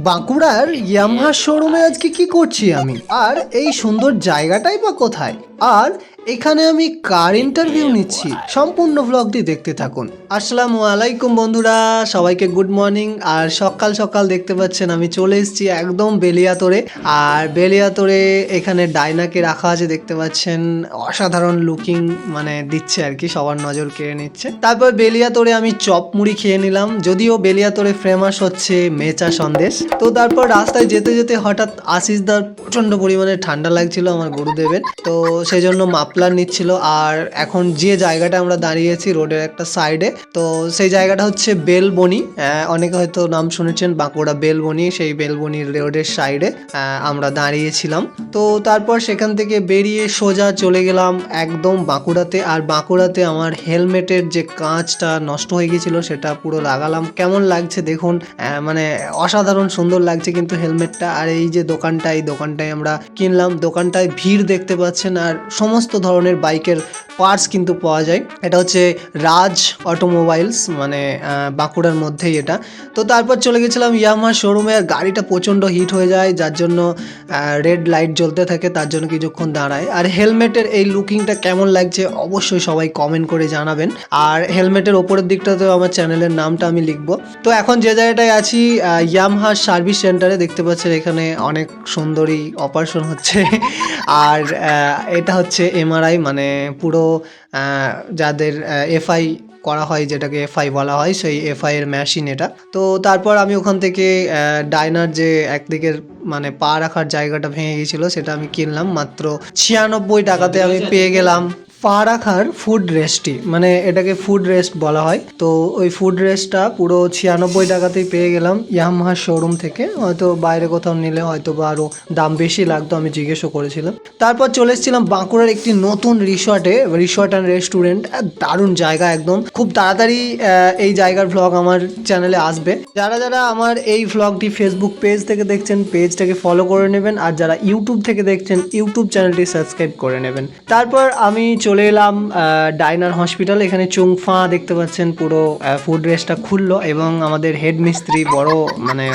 বাঁকুড়ার ইয়ামাহা শোরুমে আজকে কি করছি আমি, আর এই সুন্দর জায়গাটাই বা কোথায়, আর এখানে আমি কার ইন্টারভিউ নিচ্ছি। সম্পূর্ণ ভ্লগটি দেখতে থাকুন। আসসালামু আলাইকুম বন্ধুরা, সবাইকে গুড মর্নিং। আর সকাল সকাল দেখতে পাচ্ছেন আমি চলে এসেছি একদম বেলিয়াতোড়ে। আর বেলিয়াতোড়ে এখানে ডাইনাকে রাখা আছে, দেখতে পাচ্ছেন অসাধারণ লুকিং মানে দিচ্ছে আর কি, সবার নজর কেড়ে নিচ্ছে। তারপর বেলিয়াতোড়ে আমি চপ মুড়ি খেয়ে নিলাম, যদিও বেলিয়াতোড়ে ফেমাস হচ্ছে মেচা সন্দেশ। তো তারপর রাস্তায় যেতে যেতে হঠাৎ আশিসদার প্রচন্ড পরিমাণে ঠান্ডা লাগছিল আমার গুরুদেবের, তো সেই জন্য মাফলার নিচ্ছিল। আর এখন যে জায়গাটা আমরা দাঁড়িয়েছি রোডের একটা সাইডে, তো সেই জায়গাটা হচ্ছে বেলবনি। অনেকে হয়তো নাম শুনেছেন বাঁকুড়া বেলবনি, সেই বেলবনি রোডের সাইডে আমরা দাঁড়িয়েছিলাম। তো তারপর সেখান থেকে বেরিয়ে সোজা চলে গেলাম একদম বাঁকুড়াতে। আর বাঁকুড়াতে আমার হেলমেটের যে কাঁচটা নষ্ট হয়ে গিয়েছিল সেটা পুরো লাগালাম। কেমন লাগছে দেখুন, মানে অসাধারণ সুন্দর লাগছে কিন্তু হেলমেটটা। আর এই যে দোকানটা, এই দোকানটায় আমরা কিনলাম। দোকানটায় ভিড় দেখতে পাচ্ছেন, আর সমস্ত ধরনের বাইকের পার্টস কিন্তু পাওয়া যায়। এটা হচ্ছে রাজ অটোমোবাইলস, মানে বাঁকুড়ার মধ্যেই এটা। তো তারপর চলে গেছিলাম ইয়ামাহা শোরুমে। আর গাড়িটা প্রচণ্ড হিট হয়ে যায়, যার জন্য রেড লাইট জ্বলতে থাকে, তার জন্য কিছুক্ষণ দাঁড়ায়। আর হেলমেটের এই লুকিংটা কেমন লাগছে অবশ্যই সবাই কমেন্ট করে জানাবেন। আর হেলমেটের ওপরের দিকটাতেও আমার চ্যানেলের নামটা আমি লিখবো। তো এখন যে জায়গাটায় আছি ইয়ামাহা সার্ভিস সেন্টারে, দেখতে পাচ্ছেন এখানে অনেক সুন্দরী অপারেশন হচ্ছে। আর এটা হচ্ছে এমআরআই, মানে পুরো যাদের এফআই করা হয়, যেটাকে এফআই বলা হয়, সেই এফআই এর মেশিন এটা। তো তারপর আমি ওখান থেকে ডাইনার যে একদিকের মানে পা রাখার জায়গাটা ভেঙে গিয়েছিল সেটা আমি কিনলাম মাত্র 96 টাকাতে। আমি পেয়ে গেলাম পা রাখার ফুড রেস্টই, মানে এটাকে ফুড রেস্ট বলা হয়। তো ওই ফুড রেস্টটা পুরো 96 টাকাতেই পেয়ে গেলাম ইয়ামাহা শোরুম থেকে। হয়তো বাইরে কোথাও নিলে হয়তো বা আরও দাম বেশি লাগতো, আমি জিজ্ঞেসও করেছিলাম। তারপর চলে এসেছিলাম বাঁকুড়ার একটি নতুন রিসর্টে, রিসর্ট অ্যান্ড রেস্টুরেন্ট। দারুণ জায়গা একদম। খুব তাড়াতাড়ি এই জায়গার ভ্লগ আমার চ্যানেলে আসবে। যারা যারা আমার এই ভ্লগটি ফেসবুক পেজ থেকে দেখছেন, পেজটাকে ফলো করে নেবেন। আর যারা ইউটিউব থেকে দেখছেন, ইউটিউব চ্যানেলটি সাবস্ক্রাইব করে নেবেন। তারপর আমি চলে এলাম ডাইনার হসপিটাল। এখানে চুংফা দেখতে পাচ্ছেন পুরো ফুড রেস্টটা খুললো, এবং আমাদের হেড মিস্ত্রি বড় মানে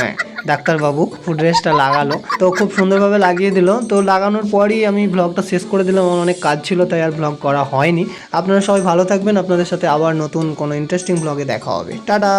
ডাক্তারবাবু ফুড রেস্টটা লাগালো। তো খুব সুন্দরভাবে লাগিয়ে দিল। তো লাগানোর পরই আমি ভ্লগটা শেষ করে দিলাম, আমার অনেক কাজ ছিল তাই আর ভ্লগ করা হয়নি। আপনারা সবাই ভালো থাকবেন, আপনাদের সাথে আবার নতুন কোনো ইন্টারেস্টিং ভ্লগে দেখা হবে। টাটা।